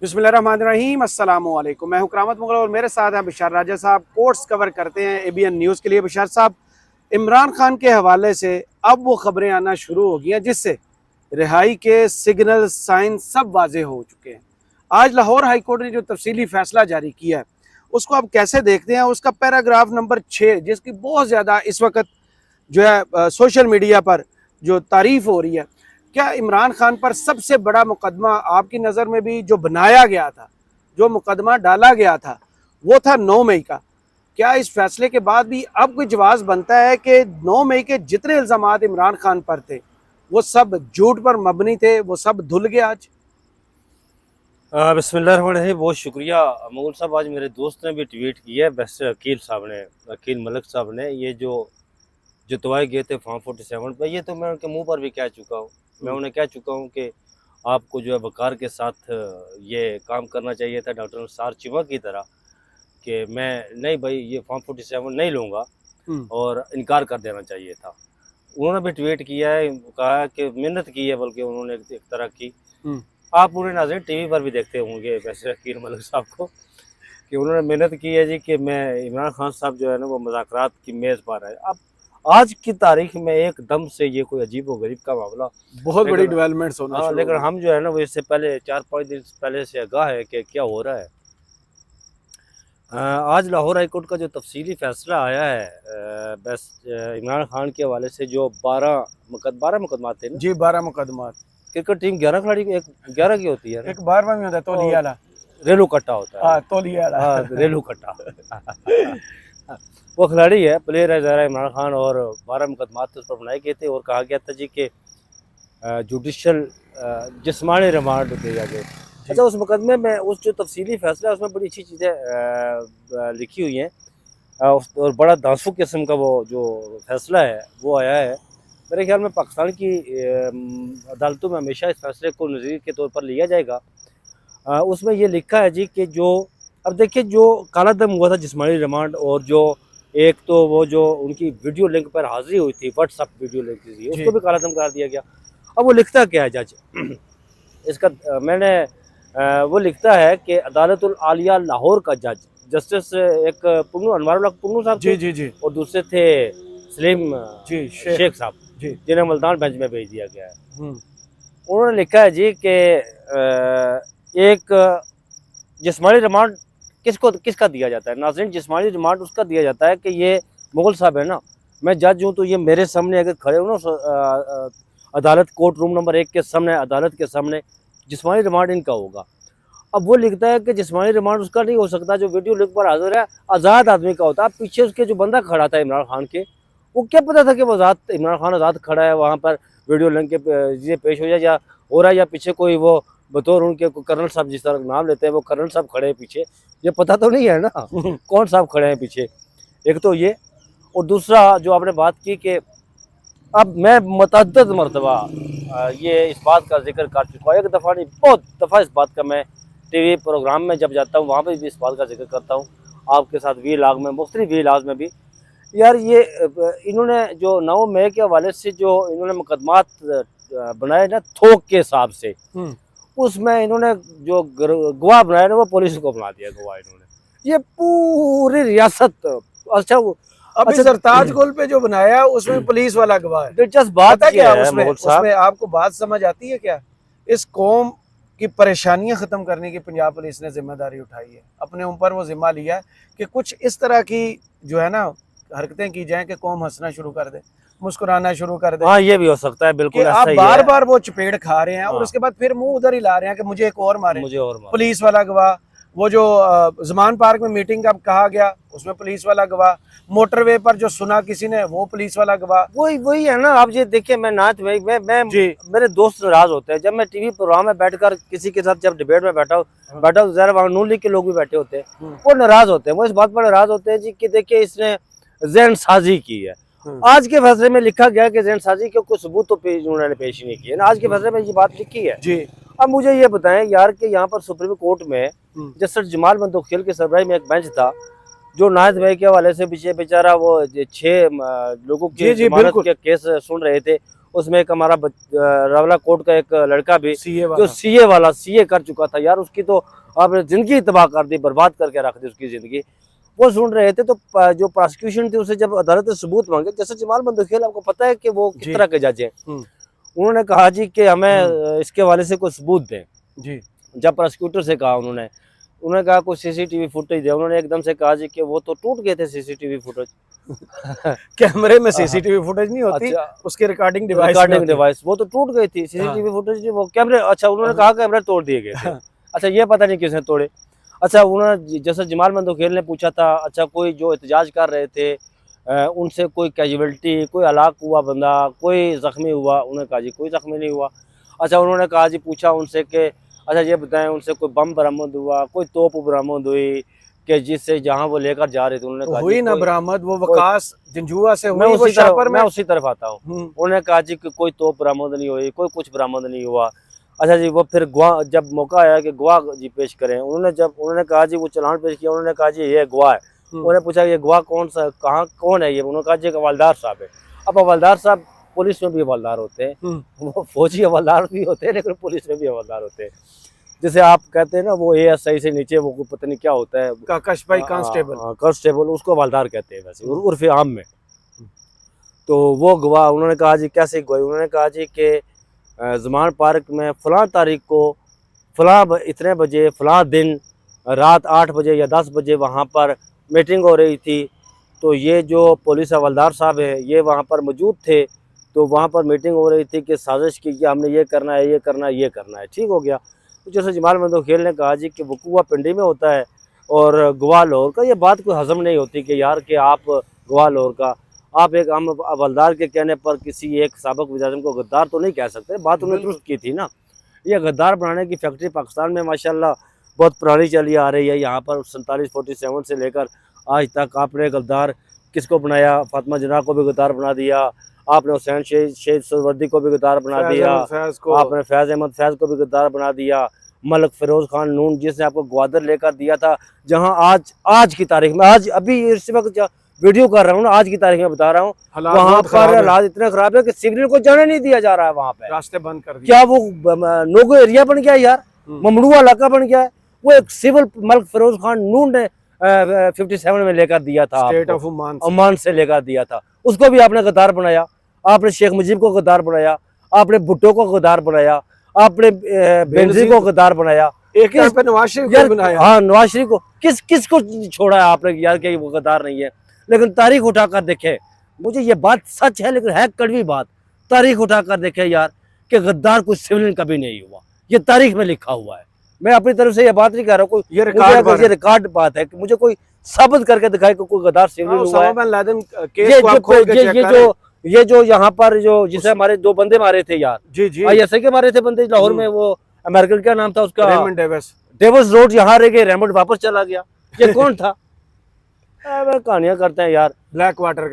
बिस्मिल्लाहिर्रहमानिर्रहीम अस्सलाम वालेकुम। मैं हूं करामत मुगल और मेरे साथ हैं बशार राजा साहब। कोर्ट्स कवर करते हैं ABN न्यूज़ के लिए। बशार साहब, इमरान खान के हवाले से अब वो खबरें आना शुरू हो गई हैं जिससे रिहाई के सिग्नल साइन सब वाजे हो चुके हैं। आज लाहौर हाई कोर्ट ने जो तफसीली फैसला जारी किया है उसको आप कैसे देखते हैं? उसका पैराग्राफ नंबर 6 जिसकी बहुत ज़्यादा इस वक्त जो है सोशल मीडिया पर जो तारीफ हो रही है, क्या इमरान खान पर सबसे बड़ा मुकदमा आपकी नज़र में भी जो बनाया गया था, जो मुकदमा डाला गया था, वो था 9 मई का? क्या इस फैसले के बाद भी अब कोई जवाब बनता है कि 9 मई के जितने इल्ज़ामात इमरान खान पर थे वो सब झूठ पर मबनी थे, वो सब धुल गए आज? बिस्मिल्लाहिर्रहमानिर्रहीम। बहुत शुक्रिया मुगल साहब। आज मेरे दोस्त ने भी ट्वीट किया है, वैसे अकील साहब ने, अकील मलिक साहब ने, ये जो जुतवाए गए थे फॉर्म 47 पे, ये तो मैं उनके मुंह पर भी कह चुका हूँ। मैं उन्हें कह चुका हूँ कि आपको जो है वकार के साथ ये काम करना चाहिए था डॉक्टर निसार चिवा की तरह, कि मैं नहीं भाई ये फॉर्म 47 नहीं लूँगा, और इनकार कर देना चाहिए था। उन्होंने भी ट्वीट किया है, कहा है कि मिन्नत की है, बल्कि उन्होंने एक तरह की। आप उन्हें नाज़रीन टीवी पर भी देखते होंगे वैसे अकील मलिक साहब को, कि उन्होंने मेहनत की है जी कि मैं इमरान खान साहब जो है ना वो मुज़ाकरात की मेज़ पर है। अब आज की तारीख में एकदम से ये कोई अजीब व गरीब का मामला, बहुत बड़ी डेवलपमेंट्स होना शुरू हो लेकिन गई। हम जो है ना वो इससे पहले 4-5 दिन पहले से आगाह है कि क्या हो रहा है। आज लाहौर हाई कोर्ट का जो तफसीली फ़ैसला आया है बस इमरान खान के हवाले से, जो 12 मुकदमात थे ना जी, 12 मुकदमात। क्रिकेट टीम 11 खिलाड़ी, एक 11 की होती है ना, एक 12वां भी होता है तौलिया वाला। रेलू कट्टा होता है। हाँ, तौलिया वाला। हाँ, रेलू कट्टा वो खिलाड़ी है, प्लेयर है ज़रा इमरान खान, और 12 मुकदमात उस पर बनाए गए थे और कहा गया था जी कि जुडिशल जिस्मानी रिमांड दिया गया। अच्छा, उस मुकदमे में उस जो तफसीली फैसला है उसमें बड़ी अच्छी चीज़ें लिखी हुई हैं, और बड़ा दांसू किस्म का वो जो फैसला है वो आया है। मेरे ख्याल में पाकिस्तान की अदालतों में हमेशा इस फैसले को नज़ीर के तौर पर लिया जाएगा। उसमें ये लिखा है जी कि जो, अब देखिए, जो काला दम हुआ था जिस्मानी रिमांड, और जो एक तो वो जो उनकी वीडियो लिंक पर हाजिरी हुई थी, व्हाट्सअप वीडियो लिंक थी, उसको भी काला दम करार दिया गया। अब वो लिखता क्या है जज इसका, वो लिखता है कि अदालतुल आलिया लाहौर का जज, जस्टिस एक पुन्नू अनवारुल हक पुन्नू साहब जी जी जी, और दूसरे थे सलीम जी शेख साहब, जी, जिन्हें मुल्तान बेंच में भेज दिया गया है। उन्होंने लिखा है जी कि एक जिस्मानी रिमांड किसका दिया जाता है नाज़रीन? जिस्मानी रिमांड उसका दिया जाता है कि ये मुगल साहब है ना, मैं जज हूँ, तो ये मेरे सामने अगर खड़े हो ना अदालत कोर्ट रूम नंबर 1 के सामने, अदालत के सामने, जिस्मानी रिमांड इनका होगा। अब वो लिखता है कि जिस्मानी रिमांड उसका नहीं हो सकता जो वीडियो लिंक पर हाजिर है, आज़ाद आदमी का होता है। पीछे उसके जो बंदा खड़ा था इमरान खान के, वो क्या पता था कि वो इमरान खान आज़ाद खड़ा है वहाँ पर, वीडियो लिंक के चीज़ें पेश हो जाए या हो रहा है, या पीछे कोई वो बतौर उनके कर्नल साहब जिस तरह नाम लेते हैं वो कर्नल साहब खड़े हैं पीछे, ये पता तो नहीं है ना कौन साहब खड़े हैं पीछे। एक तो ये, और दूसरा जो आपने बात की कि अब मैं मुतअद्दिद मरतबा ये इस बात का जिक्र कर चुका हूँ, एक दफ़ा नहीं बहुत दफ़ा इस बात का मैं टीवी प्रोग्राम में जब जाता हूँ वहाँ पर भी इस बात का जिक्र करता हूँ, आपके साथ वीलाग में, मुख्तलिफ वीलाग में भी। यार ये इन्होंने जो 9 मई के हवाले से जो इन्होंने मुकदमात बनाए ना थोक के हिसाब से, उसमें इन्होंने जो गवाह बनाया ना वो पुलिस को बना दिया गवाह इन्होंने। ये पूरी रियासत, अच्छा अभी सरताज गोल पे जो बनाया उसमें पुलिस वाला गवाह है। दिलचस्प बात क्या है उसमें आपको बात समझ आती है क्या? इस कौम की परेशानियां खत्म करने की पंजाब पुलिस ने जिम्मेदारी उठाई है, अपने ऊपर वो जिम्मा लिया है कि कुछ इस तरह की जो है ना हरकतें की जाएं कि कौम हंसना शुरू कर दे, मुस्कुराना शुरू कर दे। हाँ, ये भी हो सकता है, बिल्कुल आप बार बार वो चपेट खा रहे हैं और उसके बाद फिर मुंह उधर ही ला रहे हैं कि मुझे एक और मारे, मुझे और मारे। पुलिस वाला गवाह, वो जो ज़मान पार्क में मीटिंग का कहा गया उसमें पुलिस वाला गवाह, मोटरवे पर जो सुना किसी ने वो पुलिस वाला गवाह। वही है ना। आप ये देखिए, मैं नाथ भाई मैं मेरे दोस्त नाराज होते हैं जब मैं टीवी प्रोग्राम में बैठकर किसी के साथ जब डिबेट में बैठा हूँ, जरा वहाँ नून लीग के लोग भी बैठे होते हैं, वो नाराज होते हैं, वो इस बात पर नाराज होते हैं जी कि देखिए इसने ज़हन साजी की है। आज के फैसले में लिखा गया कि ज़हन साजी के कोई सबूत तो उन्होंने पेश नहीं किया ना, आज के फैसले में ये बात लिखी है जी। अब मुझे ये बताएं यार कि यहाँ पर सुप्रीम कोर्ट में जस्टिस जमाल बंदोखेल के सरबराही में एक बेंच था जो नायद भाई के हवाले से पीछे बेचारा वो 6 लोगों के जमानत के केस सुन रहे थे, उसमें एक हमारा रावला कोट का एक लड़का भी सीए जो वाला। सीए कर चुका था यार, उसकी तो आपने जिंदगी तबाह कर दी, बर्बाद करके रख दी उसकी जिंदगी। वो सुन रहे थे तो जो प्रोसिक्यूशन थी उसे जब अदालत ने सबूत मांगे, जैसे जमाल बंदूखेल आपको पता है कि वो किस जी। तरह के जज हैं, उन्होंने कहा जी कि हमें इसके हवाले से कोई सबूत दें। जी। जब प्रोसिक्यूटर से कहा उन्होंने कहा कुछ सीसीटीवी फुटेज दे, उन्होंने एकदम से कहा जी कि वो तो टूट गए थे सीसीटीवी फुटेज। कैमरे में सीसीटीवी फुटेज नहीं होती, अच्छा, उसकी रिकॉर्डिंग डिवाइस वो तो टूट गई थी, सीसीटीवी फुटेज वो कैमरे, अच्छा उन्होंने हाँ। कहा कैमरे तोड़ दिए गए थे। अच्छा ये पता नहीं किसने तोड़े। अच्छा उन्होंने जैसे जमाल बंदूखेल ने पूछा था, अच्छा कोई जो एहतजाज कर रहे थे उनसे कोई कैजुअलिटी, कोई हलाक हुआ बंदा, कोई ज़ख्मी हुआ? उन्होंने कहा जी कोई ज़ख्मी नहीं हुआ। अच्छा उन्होंने कहा जी, पूछा उनसे कि अच्छा ये बताएं उनसे कोई बम बरामद हुआ, कोई तोप बरामद हुई कि जिससे जहाँ वो लेकर जा रहे थे? उन्होंने कहा हुई जी ना बरामद, वो वकास जंजुआ से मैं हुई, वो शाहपुर में। उसी तरफ आता हूँ। उन्होंने कहा जी कि कोई तोप बरामद नहीं हुई, कोई कुछ बरामद नहीं हुआ। अच्छा जी वो फिर गवाह, जब मौका आया कि गवाह जी पेश करें, उन्होंने कहा जी वो चालान पेश किया, उन्होंने कहा जी ये गवाह है। उन्होंने पूछा ये गवाह कौन सा, कहाँ कौन है ये? उन्होंने कहा जी हवलदार साहब है। अब हवलदार साहब पुलिस में भी हवलदार होते हैं, वो फौजी हवलदार भी होते हैं लेकिन पुलिस में भी हवलदार होते हैं। जैसे आप कहते हैं ना वो एएसआई से नीचे वो पता नहीं क्या होता है, कशभाई कांस्टेबल। कांस्टेबल, उसको हवलदार कहते हैं वैसे उर्फ आम में। तो वो गवाह, उन्होंने कहा जी कैसे गवाही? उन्होंने कहा जी कि ज़मान पार्क में फ़लाँ तारीख को फ़लाँ इतने बजे फ़लाँ दिन रात 8 बजे या 10 बजे वहाँ पर मीटिंग हो रही थी, तो ये जो पुलिस हवलदार साहब है ये वहाँ पर मौजूद थे, तो वहाँ पर मीटिंग हो रही थी कि साजिश की कि हमने ये करना है, ये करना है, ये करना है। ठीक हो गया। तो जैसे जमाल बंदूखेल ने कहा जी कि वकूआ पिंडी में होता है और गवाह लाहौर का, ये बात कोई हज़म नहीं होती कि यार कि आप गवाह लाहौर का, आप एक आम हवलदार के कहने पर किसी एक साबिक़ वज़ीर-ए-आज़म को गद्दार तो नहीं कह सकते। बात उन्होंने दुरुस्त की थी ना। ये गद्दार बनाने की फैक्ट्री पाकिस्तान में माशाल्लाह बहुत पुरानी चली आ रही है। यहाँ पर 47 से लेकर आज तक आपने गद्दार किसको बनाया? फातिमा जिन्ना को भी गद्दार बना दिया, आपने हुसैन शहीद सुहरावर्दी को भी गद्दार बना दिया, आपने फैज़ अहमद फैज़ को भी गद्दार बना दिया, मलिक फ़िरोज़ खान नून जिसने आपको ग्वादर लेकर दिया था, जहाँ आज की तारीख में, आज अभी इस वक्त वीडियो कर रहा हूँ ना, आज की तारीख में बता रहा हूँ, वहाँ पर हालात इतने खराब है कि सिविलियन को जाने नहीं दिया जा रहा है वहाँ पे, रास्ते बंद कर दिए। क्या वो नोगो एरिया बन गया यार, ममड़ुआ इलाका बन गया है। वो एक सिविल मलिक फ़िरोज़ खान नून ने 57 में लेकर दिया था, स्टेट ऑफ ओमान से लेकर दिया था, उसको भी आपने गद्दार बनाया। आपने शेख मुजीब को गद्दार बनाया, आपने भुट्टो को गद्दार बनाया, आपने बेनज़ीर को गद्दार बनाया, एक टाइम पे नवाज शरीफ को बनाया। हाँ नवाज शरीफ को, किस को छोड़ा है आपने यार कि वो गद्दार नहीं है? लेकिन तारीख उठाकर देखे, मुझे ये बात सच है लेकिन है कड़वी बात, तारीख उठाकर देखे यार कि गद्दार कोई सिविलियन कभी नहीं हुआ, ये तारीख में लिखा हुआ है। मैं अपनी तरफ से ये बात नहीं कर रहा, कोई ये रिकॉर्ड बात है कि मुझे कोई साबित करके दिखाए कि कोई गद्दार सिविलियन हुआ है। ये जो यहाँ पर जो जिसे हमारे 2 बंदे मारे थे यार, जी ऐसे के मारे थे बंदे लाहौर में, वो अमेरिकन क्या नाम था उसका, रेमंड डेविस रोड, यहाँ रह गए, रेमंड वापस चला गया। ये कौन था? कहानियां करते हैं यार। ब्लैक वाटर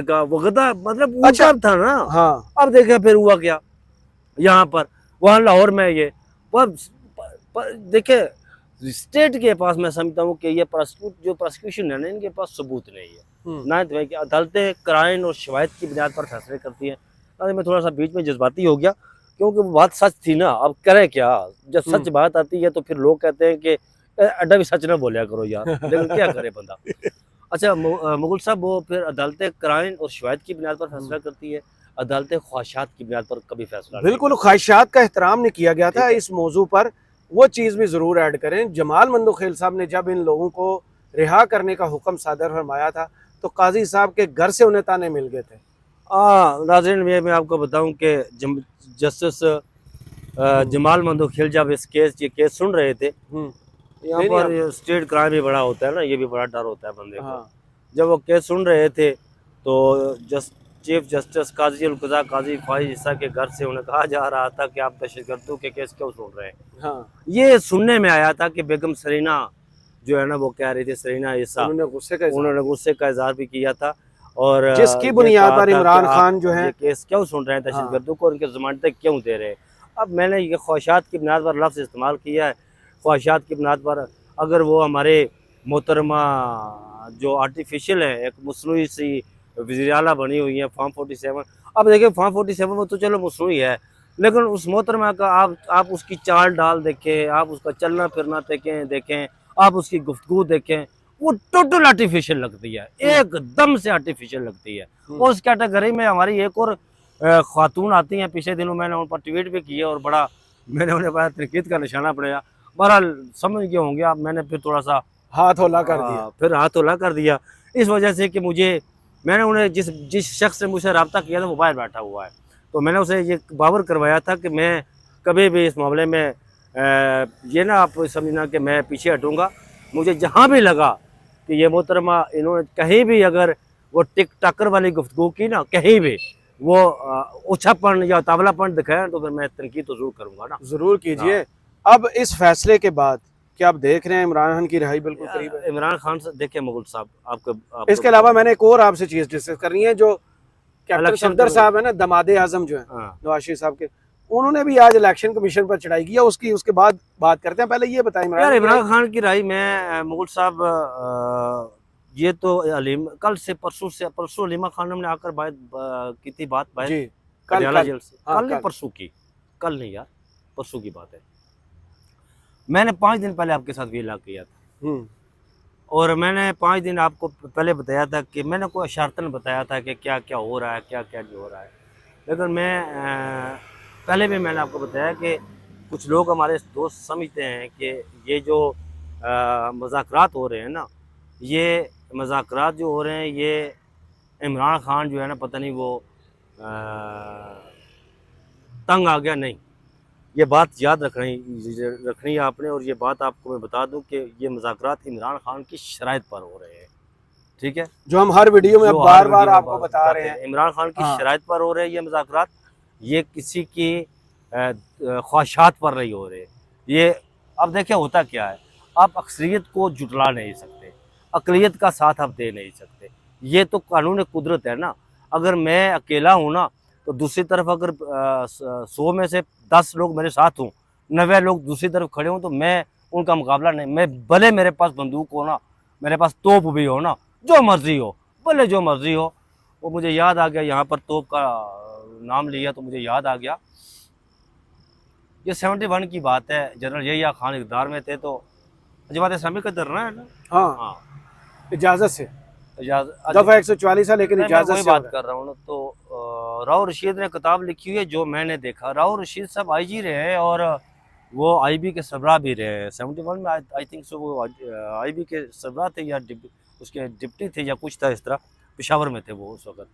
का वो गद्दार मतलब अच्छा था ना। हाँ। अब देखे फिर हुआ क्या यहाँ पर, वहाँ लाहौर में ये देखे स्टेट के पास, मैं समझता हूँ कि ये प्रोसिक्यूशन है ना, इनके पास सबूत नहीं है ना, कि अदालतें क्राइन और शवाहिद की बुनियाद पर फैसले करती हैं। मैं थोड़ा सा बीच में जज्बाती हो गया क्योंकि वो बात सच थी ना। अब करें क्या, जब सच बात आती है तो फिर लोग कहते हैं कि अड्डा भी सच ना बोलिया करो यार, लेकिन क्या करे बंदा। अच्छा मुगल साहब, वो फिर अदालतें क्राइन और शवाहिद की बुनियाद पर फैसला करती है, अदालतें ख्वाहिशात की बुनियाद पर कभी फैसला। बिल्कुल, ख्वाहिशात का एहतराम नहीं किया गया था इस मौजू पर। वो चीज़ भी ज़रूर ऐड करें, जमाल बंदूखेल साहब ने जब इन लोगों को रिहा करने का हुक्म सादर फरमाया था तो काजी साहब के घर से उन्हें ताने मिल गए थे। नाज़रीन, मैं आपको बताऊं कि जस्टिस जमाल बंदूखेल जब ये केस सुन रहे थे, यहाँ पर स्टेट क्राइम भी बड़ा होता है ना, ये भी बड़ा डर होता है बंदे को। जब वो केस सुन रहे थे तो चीफ जस्टिस काजी उल-क़ज़ा काजी ख्वाहिश ईसा के घर से उन्हें कहा जा रहा था कि आप दहशतगर्दों के केस क्यों सुन रहे हैं। ये सुनने में आया था कि बेगम सरीना जो है ना, वो कह रही थी, सरीना ईसा, उन्होंने गुस्से का इजहार भी किया था और जिसकी बुनियाद पर इमरान खान जो है केस क्यों सुन रहे हैं, दहशतगर्दों को उनके ज़मानतें क्यों दे रहे हैं। अब मैंने ये ख्वाहिशात की बुनियाद पर लफ्ज़ इस्तेमाल किया है। ख्वाहिशात की बुनियाद पर अगर वो हमारे मोहतरमा जो आर्टिफिशियल है, एक मसनूई सी वज़ीर आला बनी हुई है फॉर्म 47, अब देखिए 547 में तो चलो मसनू ही है, लेकिन उस मोहतरमा का आप उसकी चाल डाल देखें, आप उसका चलना फिरना देखें, आप उसकी गुफ्तगू देखें, वो टोटल आर्टिफिशियल लगती है, एकदम से आर्टिफिशियल लगती है। और उस कैटेगरी में हमारी एक और खातून आती हैं, पिछले दिनों मैंने उन पर ट्वीट भी किया और बड़ा मैंने उन्हें बड़ा तनकीद का निशाना बनाया। बहरहाल समझ गए होंगे आप, मैंने फिर थोड़ा सा हाथ होला कर दिया। फिर हाथ होला कर दिया, इस वजह से कि मैंने उन्हें जिस शख्स से मुझसे रब्ता किया था वो बाहर बैठा हुआ है, तो मैंने उसे ये बावर करवाया था कि मैं कभी भी इस मामले में ये ना आप समझना कि मैं पीछे हटूँगा। मुझे जहाँ भी लगा कि ये मोहतरमा इन्होंने कहीं भी अगर वो टिक टाकर वाली गुफ्तगू की ना, कहीं भी वो ओछापन या तावलापन दिखाया तो फिर मैं तनकीद तो जरूर करूँगा ना। जरूर कीजिए। अब इस फैसले के बाद क्या आप देख रहे हैं इमरान खान की रिहाई बिल्कुल करीब है? इमरान खान से देखिए मुगल साहब, आपको इसके अलावा मैंने एक और आपसे चीज डिस्कस करनी है, जो कैप्टन इलेक्शन सफदर साहब है ना, दमादे आजम जो है हाँ। नवाज शरीफ साहब के, उन्होंने भी आज इलेक्शन कमीशन पर चढ़ाई किया, उसके बाद बात करते हैं। पहले ये बताएं यार इमरान खान की राय में मुगल साहब, ये तो कल से परसों अलीमा खानम ने आकर बात की थी, बात जी पटियाला जेल से हाँ, कल नहीं परसों की, कल नहीं यार परसों की बात है। मैंने 5 दिन पहले आपके साथ वेला किया था और मैंने 5 दिन आपको पहले बताया था कि मैंने कोई इशारतन बताया था कि क्या क्या हो रहा है, क्या क्या नहीं हो रहा है। लेकिन मैं पहले भी मैंने आपको बताया कि कुछ लोग हमारे दोस्त समझते हैं कि ये जो मुज़ाकरात हो रहे हैं ना, ये मुज़ाकरात जो हो रहे हैं, ये इमरान खान जो है ना, पता नहीं वो तंग आ गया। नहीं, ये बात याद रखनी है आपने, और ये बात आपको मैं बता दूं कि ये मुज़ाकरात इमरान खान की शराइत पर हो रहे हैं, ठीक है, जो हम हर वीडियो में बार बार आपको बता रहे हैं। इमरान खान की शराइत पर हो रहे हैं ये मुज़ाकरात, ये किसी की ख्वाहिशात पर नहीं हो रहे। ये अब देखिए होता क्या है, आप अक्सरियत को जुटला नहीं सकते, अक़लियत का साथ आप दे नहीं सकते, ये तो कानून कुदरत है ना। अगर मैं अकेला हूँ ना, तो दूसरी तरफ अगर 100 में से 10 लोग मेरे साथ हों, 90 लोग दूसरी तरफ खड़े हों, तो मैं उनका मुकाबला नहीं, मैं भले मेरे पास बंदूक हो ना, मेरे पास तोप भी हो ना, जो मर्जी हो, भले जो मर्जी हो। वो मुझे याद आ गया, यहाँ पर तोप का नाम लिया तो मुझे याद आ गया, ये 71 की बात है, जनरल यहिया खान इक़्तिदार में थे, तो जमात इस्लामी का डरना है ना। हाँ, इजाज़त से दफ़ा 144 है, लेकिन इजाज़त से बात कर रहा हूँ ना। तो राव रशीद ने किताब लिखी हुई है जो मैंने देखा। राव रशीद साहब आईजी रहे हैं और वो आईबी के सरबराह भी रहे हैं 71 में, आई थिंक सो वो आईबी के सरबराह थे या उसके डिप्टी थे या कुछ था इस तरह, पेशावर में थे वो उस वक्त।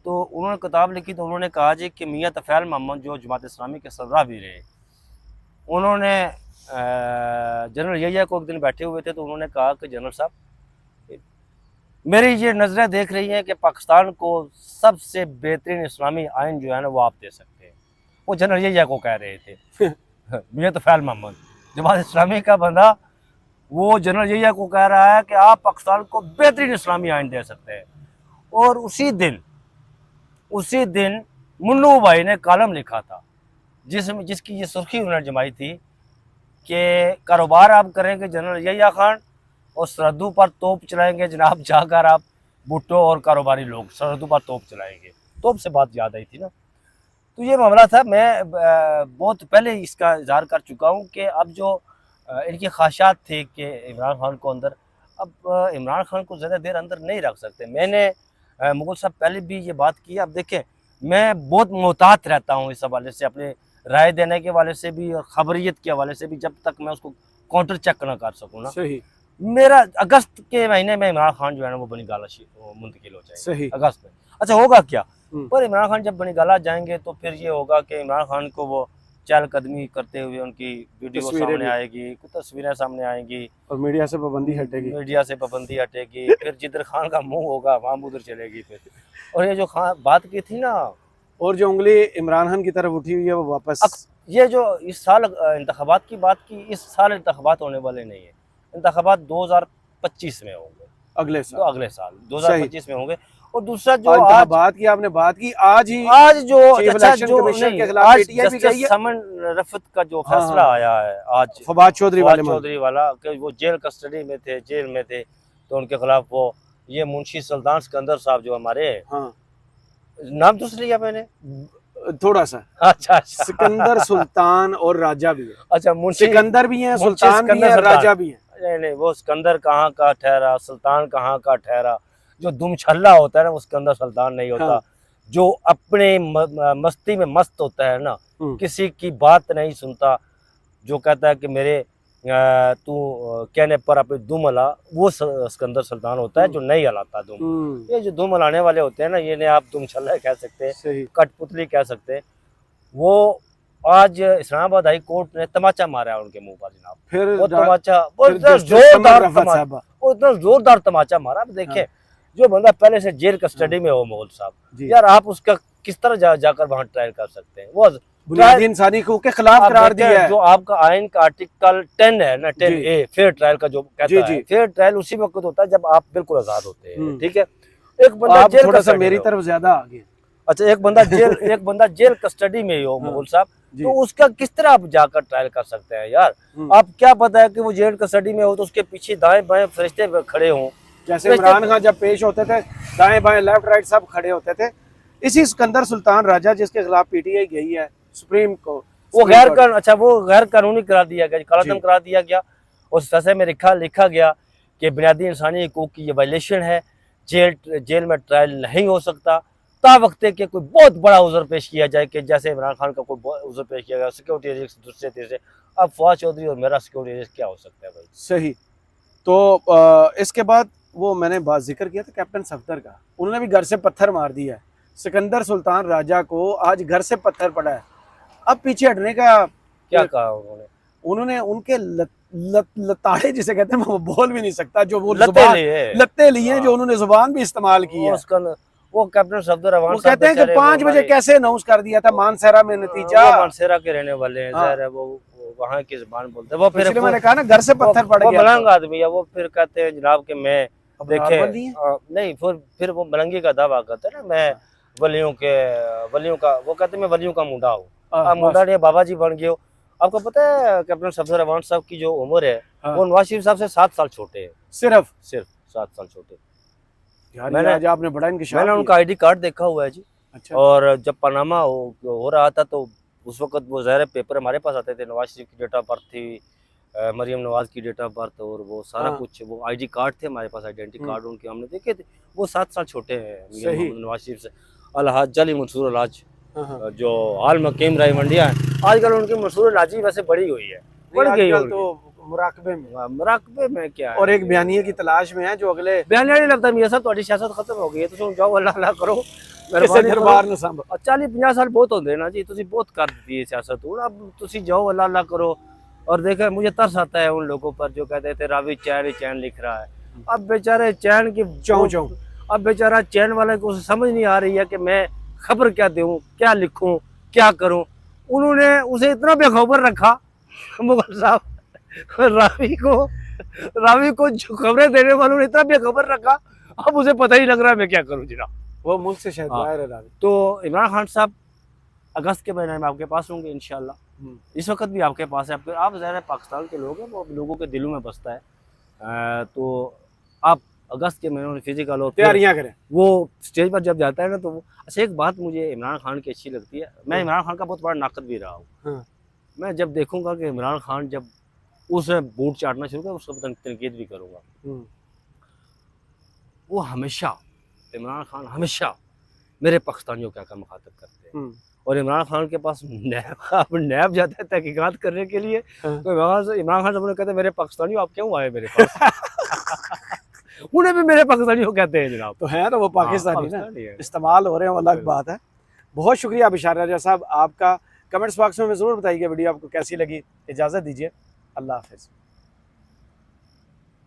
तो उन्होंने किताब लिखी, तो उन्होंने कहा जी कि मियाँ तफ़ैल मोहम्मद जो जमात इस्लामी के सरबराह भी रहे, उन्होंने जनरल यहिया को एक दिन बैठे हुए थे, तो उन्होंने कहा कि जनरल साहब, मेरी ये नज़रें देख रही हैं कि पाकिस्तान को सबसे बेहतरीन इस्लामी आइन जो है ना वो आप दे सकते हैं। वो जनरल यहिया को कह रहे थे मियाँ तफ़ैल मोहम्मद जमात इस्लामी का बंदा, वो जनरल यहिया को कह रहा है कि आप पाकिस्तान को बेहतरीन इस्लामी आइन दे सकते हैं। और उसी दिन मुन्नू भाई ने कॉलम लिखा था जिसकी ये सुर्खी उन्होंने जमाई थी कि कारोबार आप करेंगे जनरल यहिया खान, और सरहदों पर तोप चलाएंगे जनाब, जाकर आप भुट्टो और कारोबारी लोग सरहदों पर तोप चलाएंगे। तोप से बात याद आई थी ना, तो ये मामला था। मैं बहुत पहले इसका इज़हार कर चुका हूँ कि अब जो इनकी ख्वाहिशात थी कि इमरान खान को अंदर, अब इमरान खान को ज़्यादा देर अंदर नहीं रख सकते। मैंने मुगल साहब पहले भी ये बात की। अब देखें, मैं बहुत मोहतात रहता हूँ इस हवाले से, अपने राय देने के हवाले से भी और ख़बरियत के हवाले से भी, जब तक मैं उसको काउंटर चेक ना कर सकूँ ना। सही। मेरा अगस्त के महीने में इमरान खान जो है ना वो बनीगाला मुंतकिल हो जाएगा। सही। अगस्त में। अच्छा होगा क्या, पर इमरान खान जब बनीगाला जाएंगे तो फिर ये होगा कि इमरान खान को वो चहलकदमी करते हुए उनकी वीडियो सामने आएगी, कुछ तस्वीरें सामने आएंगी, और मीडिया से पाबंदी हटेगी। फिर जिधर खान का मुंह होगा वहाँ उधर चलेगी फिर। और ये जो खान बात की थी ना, और जो उंगली इमरान खान की तरफ उठी हुई है वो वापस, ये जो इस साल इंतखाबात की बात की, इस साल इंतखाबात होने वाले नहीं है। इंतखाबात 2025 में होंगे, अगले साल 2025 में होंगे। और दूसरा जो आज बात की आपने बात की, आज जो जस्टिस समन रफत का जो फैसला आया है आज फवाद चौधरी वाला कि वो जेल कस्टडी में थे, जेल में थे, तो उनके खिलाफ वो ये मुंशी सुल्तान सिकंदर साहब जो हमारे नाम तो लिया मैंने। थोड़ा सा। अच्छा अच्छा। सिकंदर सुल्तान और राजा भी है। अच्छा, मुंशी सिकंदर भी है, मुंशी सुल्तान भी सिकंदर है, सुल्तान। राजा भी है। नहीं नहीं, वो सिकंदर कहाँ का ठहरा, सुल्तान कहाँ का ठहरा। जो दुमछल्ला होता है ना, वो सिकंदर सुल्तान नहीं होता। हाँ। जो अपने मस्ती में मस्त होता है ना, किसी की बात नहीं सुनता, जो कहता है कि मेरे तू कहने पर अपने दुम हला, वो सिकंदर सुल्तान होता है जो नहीं हलाता दुम। ये जो दुम हलाने वाले होते हैं ना, ये ने आप दुमछल्ला कह सकते हैं, कठपुतली कह सकते हैं। वो आज इस्लामाबाद हाई कोर्ट ने तमाचा मारा है उनके मुंह पर जनाब। फिर वो तमाचा, वो फिर इतना जस्टिस जोरदार कमर रफत तमाचा, साहबा। वो इतना जोरदार तमाचा मारा। अब देखिए, जो बंदा पहले से जेल कस्टडी में हो मुगल साहब, यार आप उसका किस तरह जाकर वहां ट्रायल कर सकते हैं। वो बुनियादी इंसानी हकूक के खिलाफ करार दिया है। जो आपका आइन का आर्टिकल 10 है ना, 10A फेयर ट्रायल का, जो कहता है फेयर ट्रायल उसी वक्त होता है जब आप बिल्कुल आजाद होते हैं। ठीक है, एक बंदा जेल थोड़ा सा मेरी तरफ ज्यादा आ गया। अच्छा, एक बंदा जेल कस्टडी में हो मुगल साहब, तो उसका किस तरह आप जाकर ट्रायल कर सकते हैं यार। आप क्या पता है कि वो जेल कस्टडी में हो तो उसके पीछे दाएं बाएं फरिश्ते खड़े हों। जैसे इमरान खान जब पेश होते थे, दाएं बाएं लेफ्ट राइट सब खड़े होते थे। इसी सिकंदर सुल्तान राजा जिसके खिलाफ पीटीआई गई है सुप्रीम कोर्ट, वो गैर कानूनी करार दिया गया, कालादम करार दिया गया। उस फैसले में लिखा गया कि बुनियादी इंसानी हकूक की ये वायलेशन है, जेल में ट्रायल नहीं हो सकता ता वक्ते के कोई बहुत बड़ा उज़र पेश किया जाए, कि जैसे इमरान खान का कोई उज़र पेश किया गया सिक्योरिटी रिस्क दूसरे तीसरे। अब फवाद चौधरी और मेरा सिक्योरिटी रिस्क क्या हो सकता है भाई। सही। तो इसके बाद वो मैंने बात जिक्र किया था कैप्टन सफदर का, उन्होंने भी घर से पत्थर मार दिया है। सिकंदर सुल्तान राजा को आज घर से पत्थर पड़ा है। अब पीछे हटने का क्या कहा उन्होंने उनके लताड़े जिसे कहते हैं, वो बोल भी नहीं सकता, जो वो लत्ते लिए जो उन्होंने जुबान भी इस्तेमाल की है। वो कैप्टन सफदर वो कहते हैं कि 5 बजे कैसे अनाउंस कर दिया था मानसेरा में नतीजा। मानसेरा के रहने वाले हैं, ज़ाहिर है वो वहाँ की जुबान बोलते हैं। वो फिर मैंने कहा ना घर से पत्थर पड़ गया, मलंग आदमी है वो। फिर कहते हैं जनाब कि मैं देखे नहीं, फिर वो मलंगी का दावा करते हैं ना, मैं वलियों का, वो कहते हैं मैं वलियों का मुंडा हूँ। आप मुंडा नहीं, बाबा जी बन गए हो। आपको पता है कैप्टन सफदर रहमान साहब की जो उम्र है, वो नवाज शरीफ साहब से 7 साल छोटे हैं। सिर्फ 7 साल छोटे। मैंने आपने बड़ा मैंने उनका आईडी कार्ड देखा हुआ है जी। अच्छा। और जब पनामा हो रहा था तो उस वक्त वो ज़ाहिर पेपर हमारे पास आते थे, नवाज शरीफ की डेट ऑफ बर्थ थी, मरियम नवाज की डेट ऑफ बर्थ, और वो सारा कुछ, वो आईडी कार्ड थे हमारे पास, आइडेंटिटी कार्ड उनके हमने देखे थे। वो 7 साल छोटे हैं नवाज शरीफ से। अलहाज जली मंसूर अलहाज जो हाल में केम राय मंडिया है, आजकल उनकी मंसूर अलहाजी वैसे बड़ी हुई है, बढ़ गई तो मुराकबे में क्या है, और एक बयानिए की तलाश में है जो अगले बयानिया नहीं लगता मियां साहब तुम्हारी सियासत खत्म हो गई है, तुम जाओ अल्लाह अल्लाह करो। 40-50 साल बहुत होते ना जी, तुम बहुत कर दी है सियासत, अब तुम जाओ अल्लाह अल्लाह करो। और देखे मुझे तरस आता है उन लोगों पर जो कहते थे रावी चैन लिख रहा है। अब बेचारे चैन की चौं अब बेचारा चैन वाले को समझ नहीं आ रही है कि मैं खबर क्या दूं, क्या लिखूं, क्या करूं। उन्होंने उसे इतना बेखबर रखा मुगल साहब, रावी को जो खबरें देने वालों ने इतना बेखबर रखा, अब उसे पता ही लग रहा है मैं क्या करूं जनाब। वो मुल्क से शायद बाहर है रावी। तो इमरान खान साहब अगस्त के महीने में आपके पास होंगे इंशाल्लाह। इस वक्त भी आपके पास है, आप ज़ाहिर है पाकिस्तान के लोग हैं, वो लोगों के दिलों में बसता है। तो आप अगस्त के महीने में फिजिकल और तैयारियां करें। वो स्टेज पर जब जाता है ना, तो वो अच्छा, एक बात मुझे इमरान खान की अच्छी लगती है, मैं इमरान खान का बहुत बड़ा नाकद भी रहा हूँ। मैं जब देखूंगा कि इमरान खान जब उसे बूट चाटना शुरू कर, उसको तनकीद भी करूँगा। वो हमेशा इमरान खान हमेशा मेरे पाकिस्तानियों का मुखातब करते हैं। और इमरान खान के पास नैब जाता है तहकीकात करने के लिए, तो इमरान खान साहब कहते हैं मेरे पाकिस्तानियों आप क्यों आए मेरे पास। उन्हें भी मेरे पाकिस्तानियों कहते हैं जनाब। तो है ना वो पाकिस्तानी ना, इस्तेमाल हो रहे हैं, वो अलग बात है। बहुत शुक्रिया बिशार राजा साहब आपका। कमेंट्स बॉक्स में ज़रूर बताइए वीडियो आपको कैसी लगी। इजाज़त दीजिए, अल्लाह हाफ़िज़।